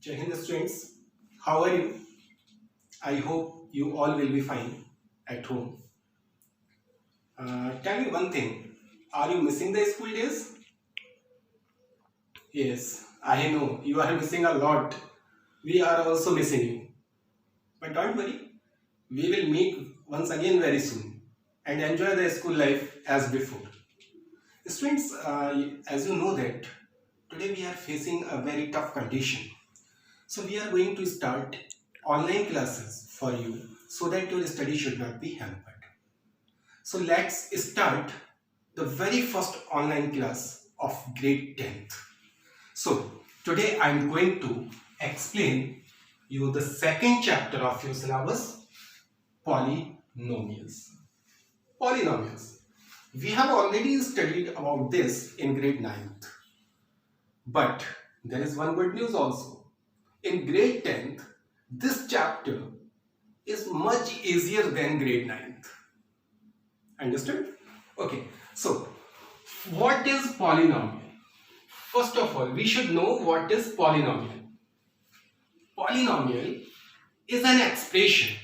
Jai Hind students, how are you? I hope you all will be fine at home. Tell me one thing, are you missing the school days? Yes, I know you are missing a lot. We are also missing you. But don't worry, we will meet once again very soon and enjoy the school life as before. Students, as you know that today we are facing a very tough condition. So we are going to start online classes for you so that your study should not be hampered. So let's start the very first online class of grade 10th. So today I am going to explain you the second chapter of your syllabus, polynomials. Polynomials. We have already studied about this in grade 9th. But there is one good news also. In grade 10th, this chapter is much easier than grade 9th. Understood? Okay. So, what is polynomial? First of all, we should know what is polynomial. Polynomial is an expression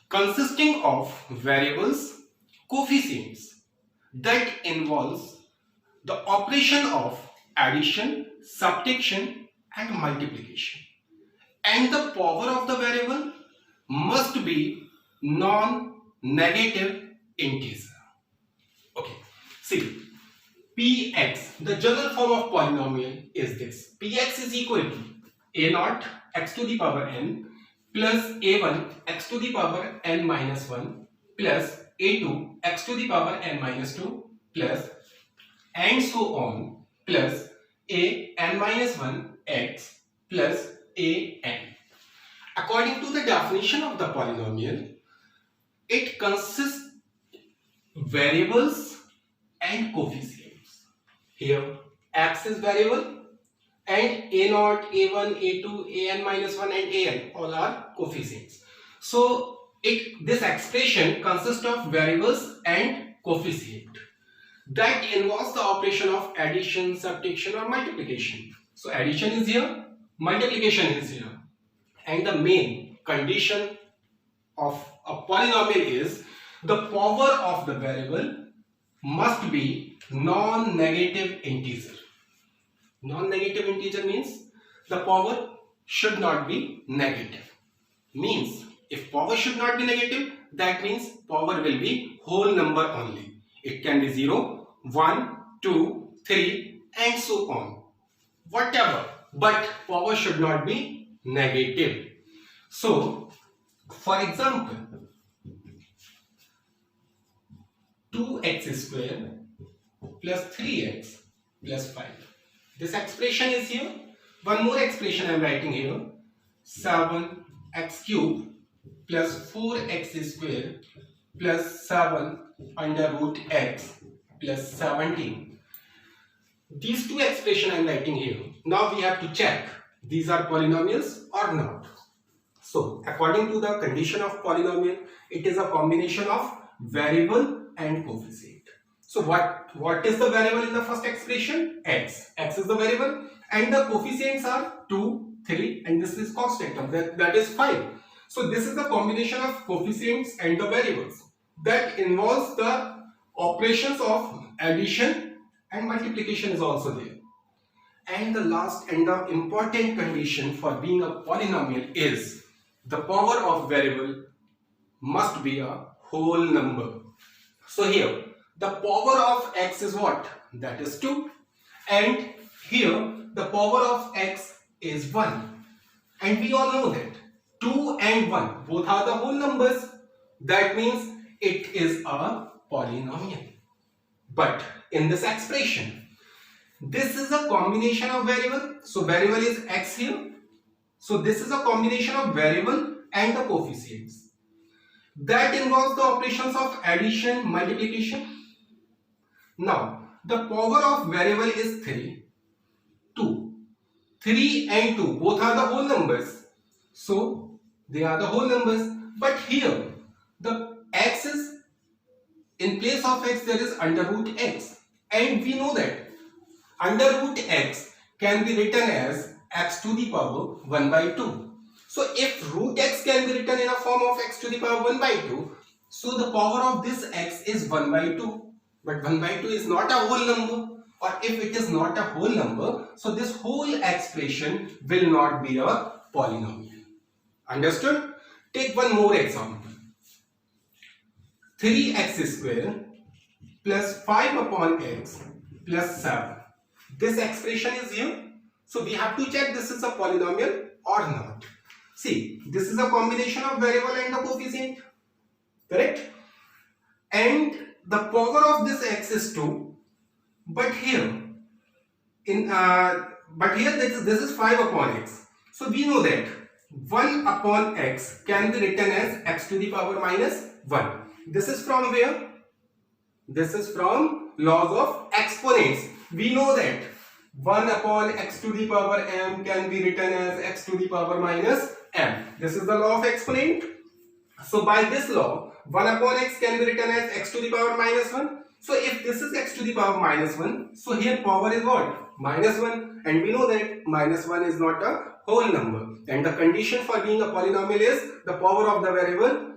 consisting of variables, coefficients that involves the operation of addition, subtraction and multiplication, and the power of the variable must be non-negative integer. Okay, see, px, the general form of polynomial is this. Px is equal to a naught x to the power n plus a1 x to the power n minus 1 plus a2 x to the power n minus 2 plus and so on plus a n minus 1 x plus a n. According to the definition of the polynomial, it consists variables and coefficients. Here x is variable and a naught, a1, a2, an minus 1 and an all are coefficients. So this expression consists of variables and coefficient that involves the operation of addition, subtraction or multiplication. So addition is here, multiplication is here, and the main condition of a polynomial is the power of the variable must be non-negative integer. Non-negative integer means the power should not be negative. Means if power should not be negative, that means power will be whole number only. It can be 0, 1, 2, 3 and so on. Whatever, but power should not be negative. So, for example, 2x square plus 3x plus 5. This expression is here. One more expression I am writing here. 7x cube plus 4x square plus 7 under root x plus 17. These two expressions I am writing here. Now we have to check these are polynomials or not. So according to the condition of polynomial, it is a combination of variable and coefficient. So what is the variable in the first expression? X. X is the variable and the coefficients are 2, 3 and this is constant. That is 5. So this is the combination of coefficients and the variables that involves the operations of addition and multiplication is also there. And the last and the important condition for being a polynomial is the power of variable must be a whole number. So here the power of x is what? That is 2. And here the power of x is 1. And we all know that 2 and 1 both are the whole numbers. That means it is a polynomial. But in this expression, this is a combination of variable. So variable is x here. So this is a combination of variable and the coefficients that involves the operations of addition, multiplication. Now the power of variable is 3, 2. 3 and 2 both are the whole numbers. So they are the whole numbers. But here the x is in place of x there is under root x. And we know that under root x can be written as x to the power 1 by 2. So if root x can be written in a form of x to the power 1 by 2, so the power of this x is 1 by 2. But 1 by 2 is not a whole number. Or if it is not a whole number, so this whole expression will not be a polynomial. Understood? Take one more example. 3x square plus 5 upon x plus 7. This expression is here. So we have to check this is a polynomial or not. See, this is a combination of variable and a coefficient. Correct? And the power of this x is 2. But here, this is 5 upon x. So we know that 1 upon x can be written as x to the power minus 1. This is from where? This is from laws of exponents. We know that 1 upon x to the power m can be written as x to the power minus m. This is the law of exponent. So by this law, 1 upon x can be written as x to the power minus 1. So if this is x to the power minus 1, so here power is what? Minus 1. And we know that minus 1 is not a whole number. And the condition for being a polynomial is the power of the variable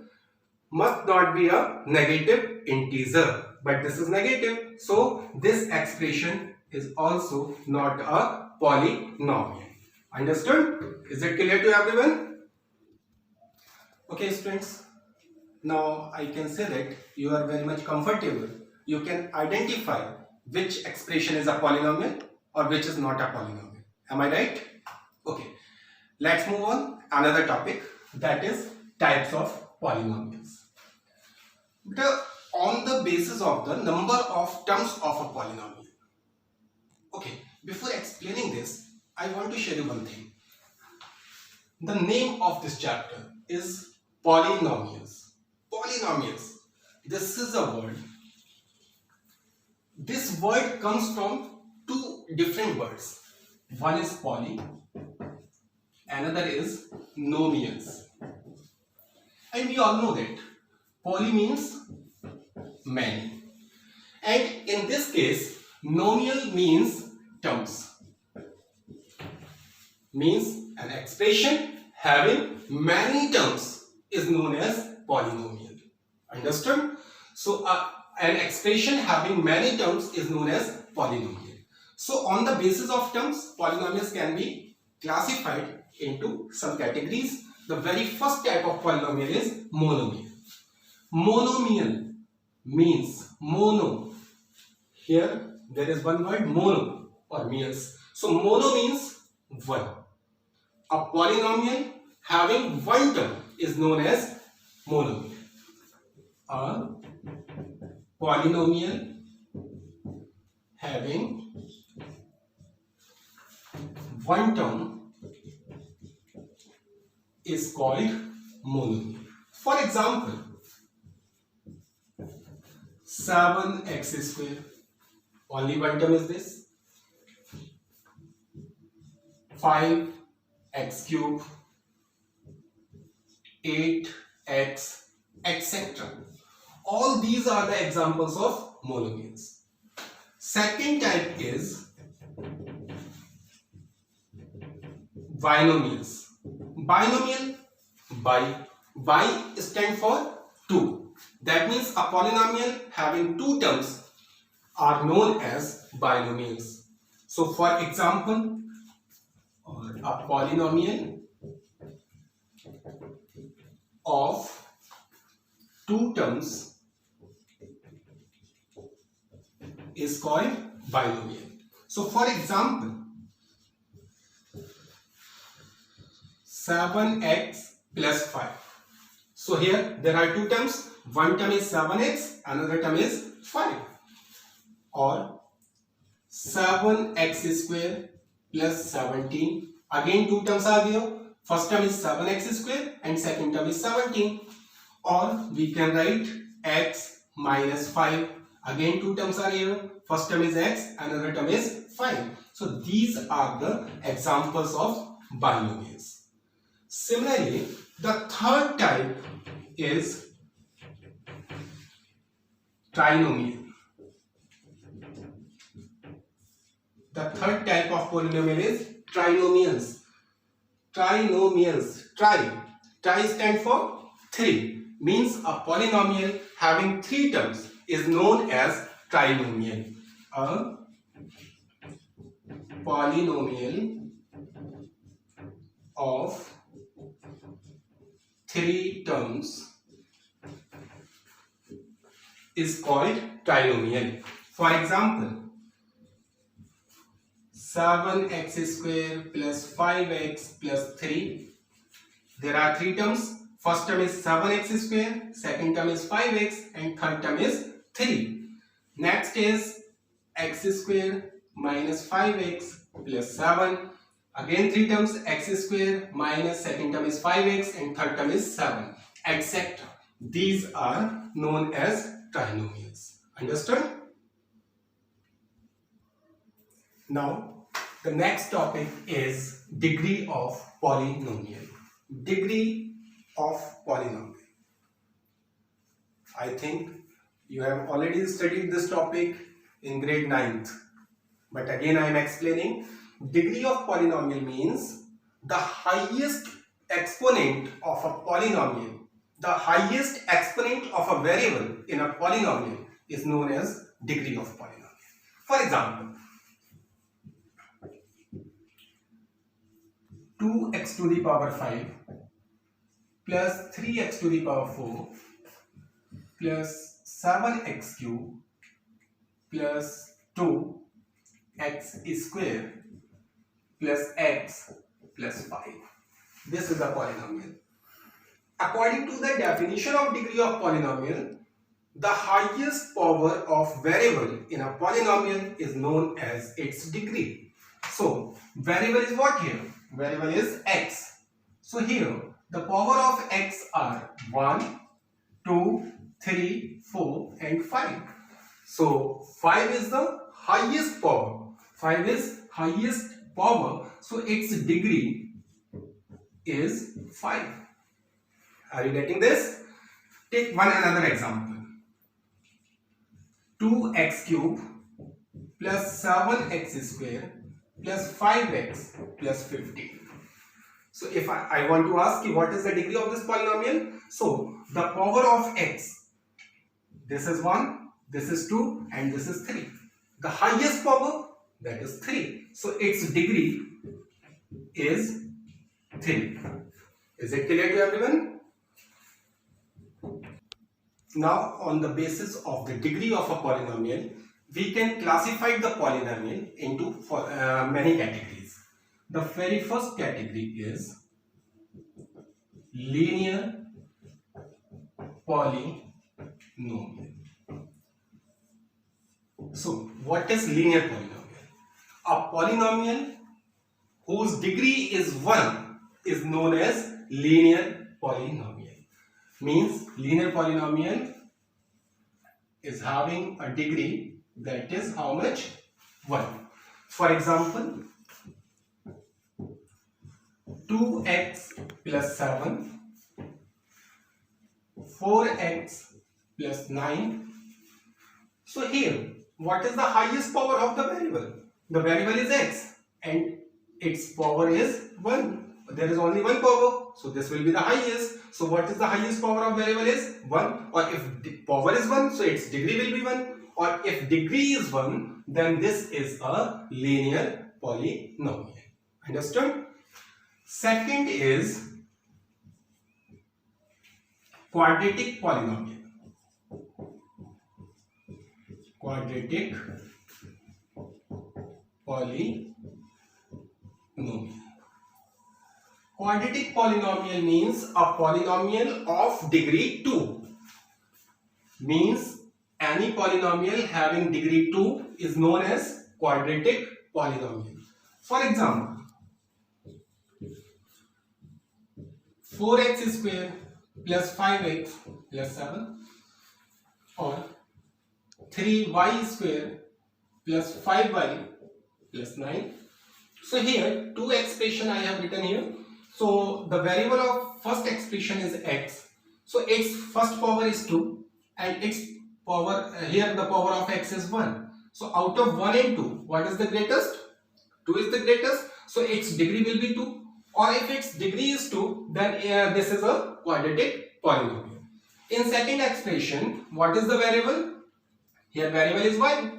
must not be a negative integer. But this is negative. So this expression is also not a polynomial. Understood? Is it clear to everyone? Okay, students. Now I can say that you are very much comfortable. You can identify which expression is a polynomial or which is not a polynomial. Am I right? Okay. Let's move on. Another topic, that is types of polynomials. On the basis of the number of terms of a polynomial. Okay. Before explaining this, I want to share you one thing. The name of this chapter is polynomials. Polynomials. This is a word. This word comes from two different words. One is poly, another is nomials. And we all know that poly means many. And in this case, nomial means terms. Means an expression having many terms is known as polynomial. Understood? So an expression having many terms is known as polynomial. So on the basis of terms, polynomials can be classified into some categories. The very first type of polynomial is monomial. Monomial means mono. Here there is one word mono or meals. So mono means one. A polynomial having one term is known as monomial. A polynomial having one term is called monomial. For example, 7x square, only one term is this. 5x cube, 8x, etc. All these are the examples of monomials. Second type is binomials. Binomial, bi stands for 2. That means a polynomial having two terms are known as binomials. So for example, a polynomial of two terms is called binomial. So for example, 7x plus 5. So here there are two terms. One term is 7x, another term is 5. Or 7x square plus 17. Again two terms are there. First term is 7x square and second term is 17. Or we can write x minus 5. Again two terms are here. First term is x, another term is 5. So these are the examples of binomials. Similarly, the third type is trinomial. The third type of polynomial is trinomials. Trinomials. Tri stand for 3. Means a polynomial having 3 terms is known as trinomial. A polynomial of 3 terms is called trinomial. For example, 7x square plus 5x plus 3. There are 3 terms. First term is 7x square, second term is 5x, and third term is 3. Next is x square minus 5x plus 7. Again 3 terms, x square minus second term is 5x and third term is 7, etc. These are known as trinomials. Understood? Now, the next topic is degree of polynomial. Degree of polynomial. I think you have already studied this topic in grade 9th. But again I am explaining. Degree of polynomial means the highest exponent of a polynomial, the highest exponent of a variable in a polynomial is known as degree of polynomial. For example, 2x to the power 5 plus 3x to the power 4 plus 7x cube plus 2x square plus x plus 5. This is a polynomial. According to the definition of degree of polynomial, the highest power of variable in a polynomial is known as its degree. So, variable is what here? Variable is x. So, here the power of x are 1, 2, 3, 4 and 5. So, 5 is the highest power. 5 is highest power. So, its degree is 5. Are you getting this? Take another example. 2x cube plus 7x square plus 5x plus 15. So if I want to ask you what is the degree of this polynomial? So the power of x, this is 1, this is 2 and this is 3. The highest power, that is 3. So its degree is 3. Is it clear to everyone? Now on the basis of the degree of a polynomial, we can classify the polynomial into many categories. The very first category is linear polynomial. So, what is linear polynomial? A polynomial whose degree is 1 is known as linear polynomial. Means linear polynomial is having a degree that is how much? 1. For example, 2x plus 7, 4x plus 9. So here, what is the highest power of the variable? The variable is x and its power is 1. There is only one power, so this will be the highest. So what is the highest power of variable is 1, or if the power is 1, so its degree will be 1, or if degree is 1, then this is a linear polynomial. Understood? Second is quadratic polynomial. Quadratic polynomial. Quadratic polynomial means a polynomial of degree 2. Means any polynomial having degree 2 is known as quadratic polynomial. For example, 4x square plus 5x plus 7 or 3y square plus 5y plus 9. So here two expression I have written here. So the variable of first expression is x. So its first power is 2 and its power here the power of x is 1. So out of 1 and 2, what is the greatest? 2 is the greatest. so its degree will be 2. Or if its degree is 2, then this is a quadratic polynomial. In second expression, what is the variable? Here variable is y.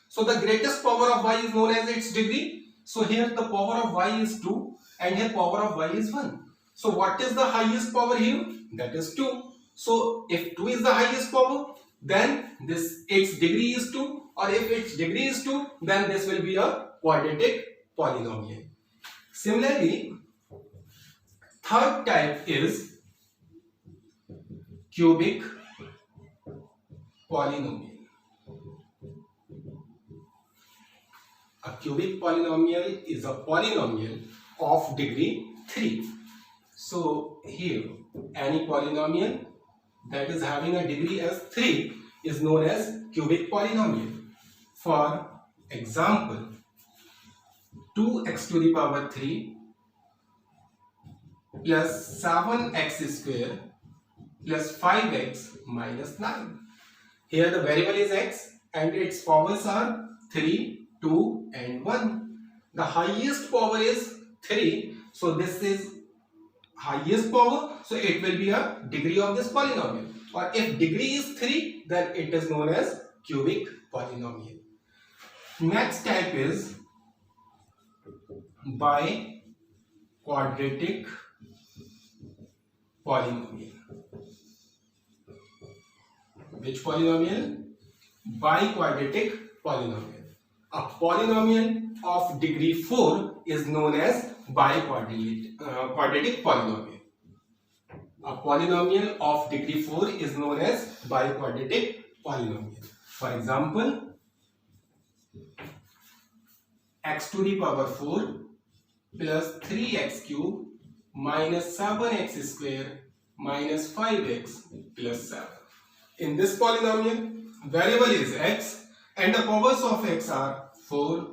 So the greatest power of y is known as its degree. So here the power of y is 2 and here power of y is 1. So what is the highest power here? That is 2. So if 2 is the highest power, then its degree is 2, or if its degree is 2, then this will be a quadratic polynomial. Similarly, third type is cubic polynomial. A cubic polynomial is a polynomial of degree 3. So here any polynomial that is having a degree as 3 is known as cubic polynomial. For example, 2x to the power 3 plus 7x square plus 5x minus 9. Here the variable is x and its powers are 3, 2 and 1. The highest power is 3, so this is highest power, so it will be a degree of this polynomial. Or if degree is 3, then it is known as cubic polynomial. Next type is bi-quadratic polynomial. Which polynomial? Bi-quadratic polynomial. A polynomial of degree 4 is known as bi-quadratic polynomial. A polynomial of degree 4 is known as bi-quadratic polynomial. For example, x to the power 4 plus 3x cube minus 7x square minus 5x plus 7. In this polynomial, variable is x and the powers of x are 4,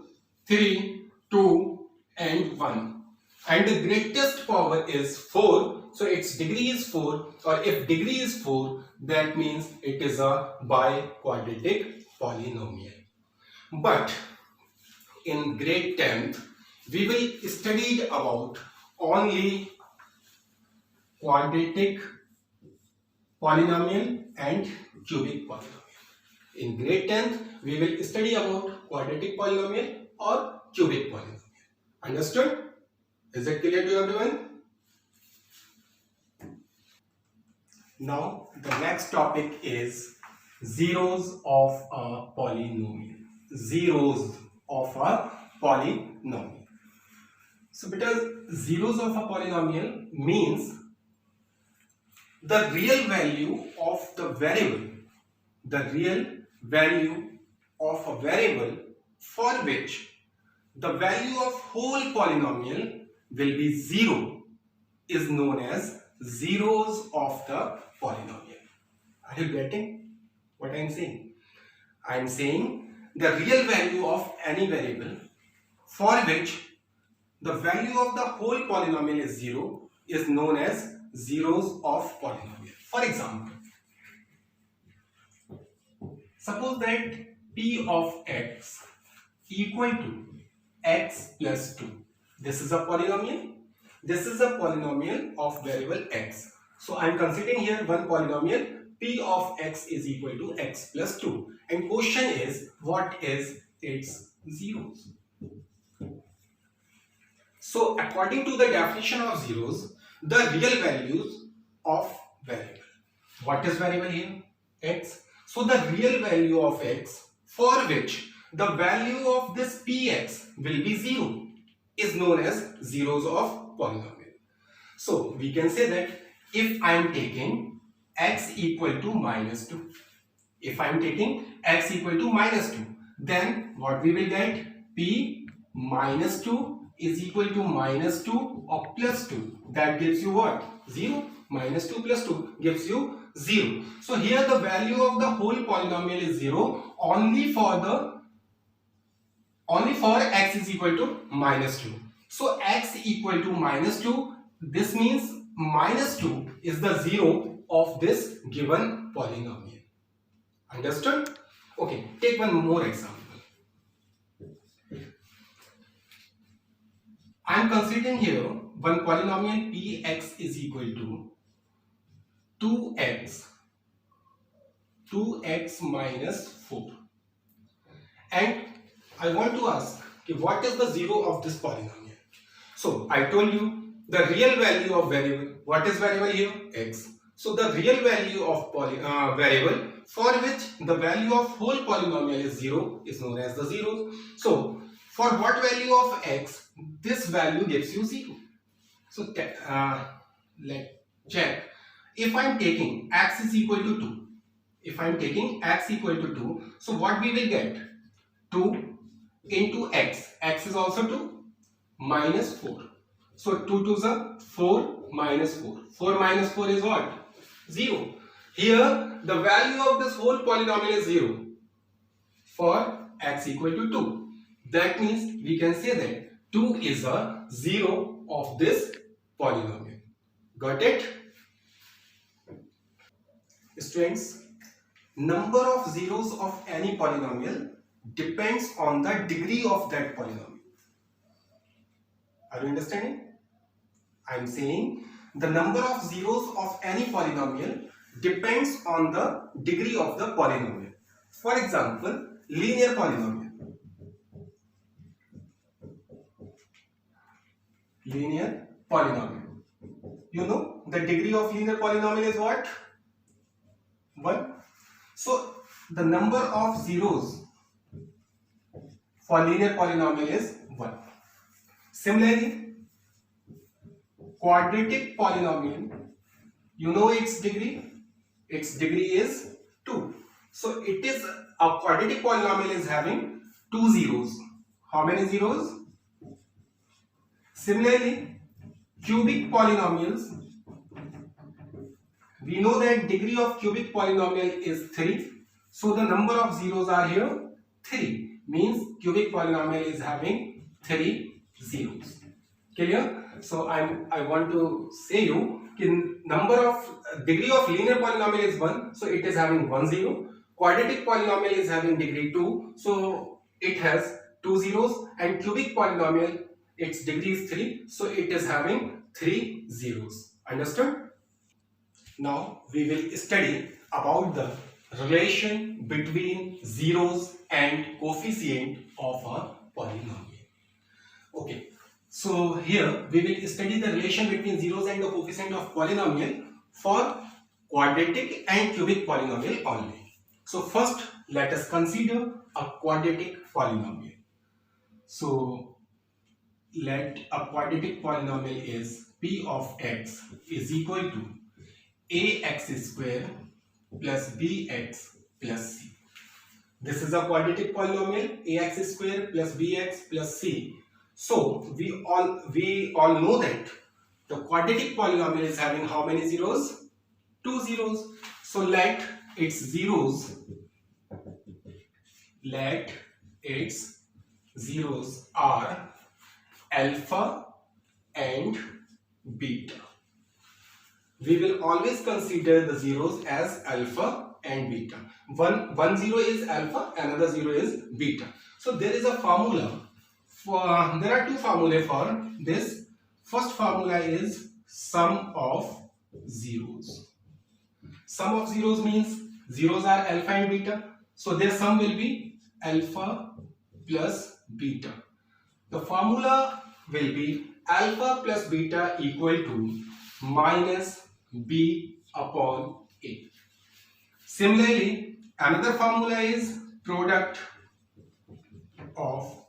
3, 2 and 1. And the greatest power is 4, so its degree is 4, or if degree is 4, that means it is a bi-quadratic polynomial. But in grade 10th, we will study about only quadratic polynomial and cubic polynomial. In grade 10th, we will study about quadratic polynomial or cubic polynomial. Understood? Is it clear to everyone? Now, the next topic is zeros of a polynomial. Zeros of a polynomial. So, because zeros of a polynomial means the real value of the variable, the real value of a variable for which the value of whole polynomial will be 0 is known as zeros of the polynomial. Are you getting what I am saying? I am saying the real value of any variable for which the value of the whole polynomial is 0 is known as zeros of polynomial. For example, suppose that p of x equal to x plus 2. This is a polynomial. This is a polynomial of variable x. So I am considering here one polynomial. P of x is equal to x plus 2. And question is, what is its zeros? So according to the definition of zeros, the real values of variable. What is variable here? X. So the real value of x for which the value of this px will be 0 is known as zeros of polynomial. So we can say that if I am taking x equal to minus 2, if I am taking x equal to minus 2, then what we will get? P minus 2 is equal to minus 2 or plus 2. That gives you what? 0. Minus 2 plus 2 gives you 0. So here the value of the whole polynomial is 0 only for x is equal to minus 2. So x equal to minus 2, this means minus 2 is the 0 of this given polynomial. Understood? Okay, take one more example. I am considering here one polynomial px is equal to 2x minus 4, and I want to ask okay, what is the zero of this polynomial. So I told you the real value of variable. What is variable here? X. So the real value of variable for which the value of whole polynomial is 0 is known as the zero. So for what value of x this value gives you 0. So let's check. If I am taking x is equal to 2, if I am taking x equal to 2, so what we will get? 2 into x, x is also 2, minus 4. So 2 to the 4 minus 4. 4 minus 4 is what? 0. Here the value of this whole polynomial is 0 for x equal to 2. That means we can say that 2 is a 0 of this polynomial. Got it? Students, number of zeros of any polynomial depends on the degree of that polynomial. Are you understanding? I am saying the number of zeros of any polynomial depends on the degree of the polynomial. For example, linear polynomial. Linear polynomial. You know the degree of linear polynomial is what? 1. So the number of zeros for linear polynomial is 1. Similarly, quadratic polynomial, you know its degree? Its degree is 2. So it is a quadratic polynomial is having 2 zeros. How many zeros? Similarly, cubic polynomials, we know that degree of cubic polynomial is 3. So the number of zeros are here 3. Means cubic polynomial is having 3 zeros. Clear? So I want to say you in number of degree of linear polynomial is 1. So it is having 1 zero. Quadratic polynomial is having degree 2. So it has 2 zeros. And cubic polynomial, its degree is 3. So it is having 3 zeros. Understood? Now we will study about the relation between zeros and coefficient of a polynomial. Okay, so here we will study the relation between zeros and the coefficient of polynomial for quadratic and cubic polynomial only. So first let us consider a quadratic polynomial. So let a quadratic polynomial is p of x is equal to ax square plus bx plus c. This is a quadratic polynomial, ax square plus bx plus c. So we all know that the quadratic polynomial is having how many zeros? 2 zeros. So let its zeros are alpha and beta. We will always consider the zeros as alpha and beta. One zero is alpha, another zero is beta. So there is a formula for there are two formulae for this. First formula is sum of zeros. Sum of zeros means zeros are alpha and beta. So their sum will be alpha plus beta. The formula will be alpha plus beta equal to minus b upon a. Similarly, another formula is product of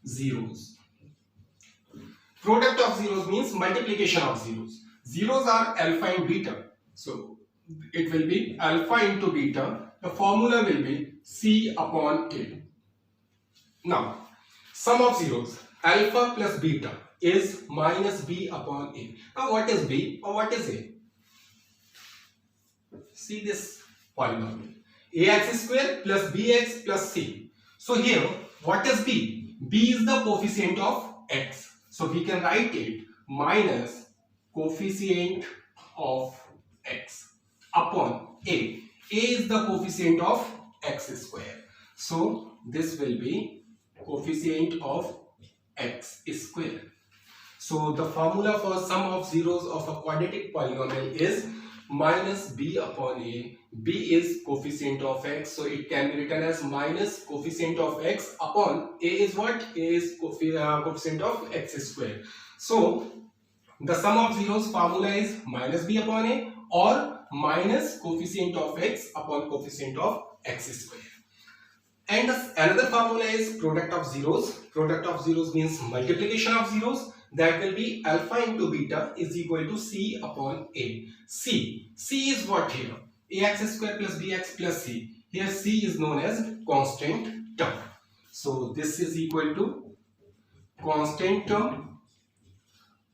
zeros. Product of zeros means multiplication of zeros. Zeros are alpha and beta. So it will be alpha into beta. The formula will be c upon a. Now, sum of zeros, alpha plus beta is minus b upon a. Now what is b or what is a? See this polynomial. Ax square plus bx plus c. So here, what is b? B is the coefficient of x. So we can write it minus coefficient of x upon a. A is the coefficient of x square. So this will be coefficient of x square. So the formula for sum of zeros of a quadratic polynomial is minus b upon a. B is coefficient of x, so it can be written as minus coefficient of x upon a is what? A is coefficient of x square. So the sum of zeros formula is minus b upon a or minus coefficient of x upon coefficient of x square. And another formula is product of zeros. Product of zeros means multiplication of zeros. That will be alpha into beta is equal to c upon a. C is what here? Ax square plus bx plus c. Here c is known as constant term. So this is equal to constant term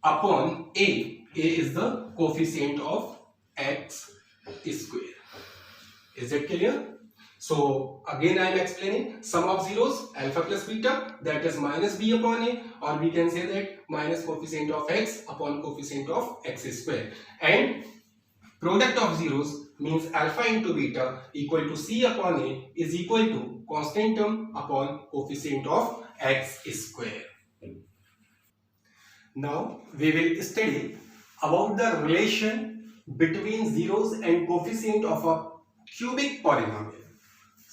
upon a. A is the coefficient of x square. Is it clear? So again I am explaining sum of zeros alpha plus beta, that is minus b upon a, or we can say that minus coefficient of x upon coefficient of x square. And product of zeros means alpha into beta equal to c upon a is equal to constant term upon coefficient of x square. Now we will study about the relation between zeros and coefficient of a cubic polynomial.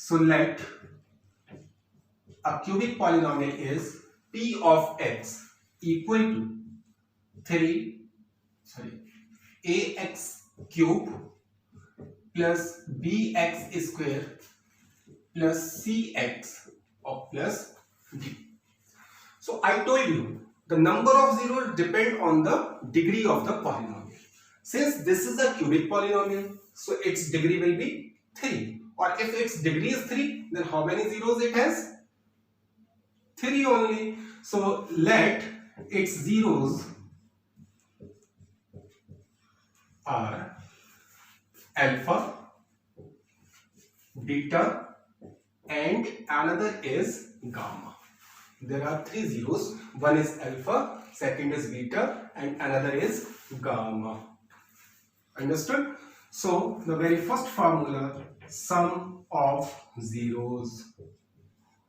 So let a cubic polynomial is p of x equal to ax cube plus bx square plus cx or plus d. So I told you the number of zeros depend on the degree of the polynomial. Since this is a cubic polynomial, so its degree will be 3. Or if its degree is 3, then how many zeros it has? 3 only. So let its zeros are alpha, beta, and another is gamma. There are 3 zeros. One is alpha, second is beta, and another is gamma. Understood? So the very first formula, sum of zeros.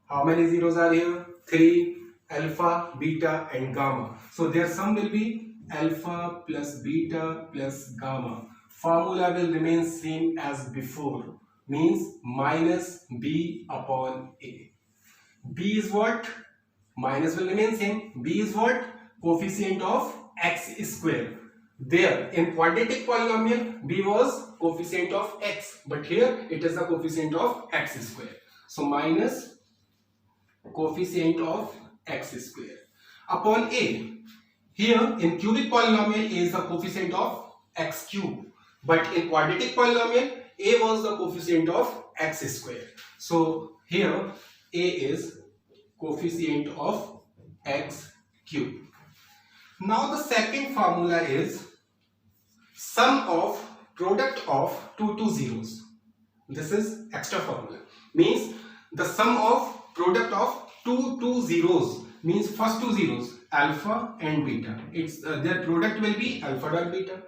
How many zeros are here? 3, alpha, beta, and gamma. So their sum will be alpha plus beta plus gamma. Formula will remain same as before, means minus b upon a. B is what? Minus will remain same. B is what? Coefficient of x square. There in quadratic polynomial b was coefficient of x, but here it is the coefficient of x square. So minus coefficient of x square upon a. Here in cubic polynomial a is the coefficient of x cube, but in quadratic polynomial a was the coefficient of x square. So here a is coefficient of x cube. Now the second formula is sum of product of two zeros. This is extra formula. Means the sum of product of two zeros, means first 2 zeros alpha and beta. It's their product will be alpha dot beta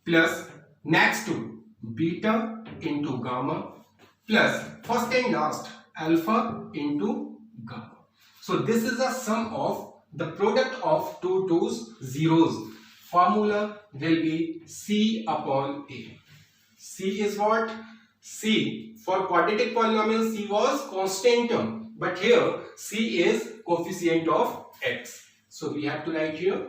plus next two beta into gamma plus first and last alpha into gamma. So this is the sum of the product of two zeros. Formula will be c upon a. C is what? C for quadratic polynomial c was constant term, but here c is coefficient of x. So we have to write here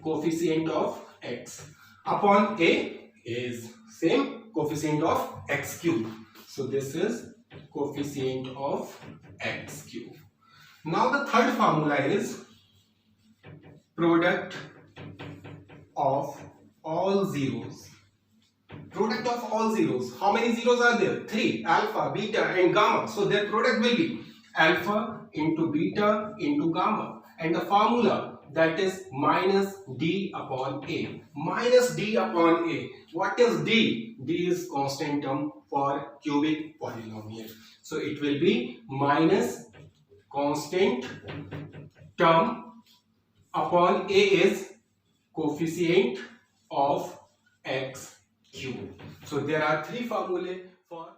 coefficient of x upon a is same coefficient of x cube. So this is coefficient of x cube. Now the third formula is product of all zeros. Product of all zeros. How many zeros are there? 3. Alpha, beta and gamma. So their product will be alpha into beta into gamma. And the formula, that is minus d upon a. Minus d upon a. What is d? D is constant term for cubic polynomial. So it will be minus constant term upon a is coefficient of x cube. So there are 3 formulae for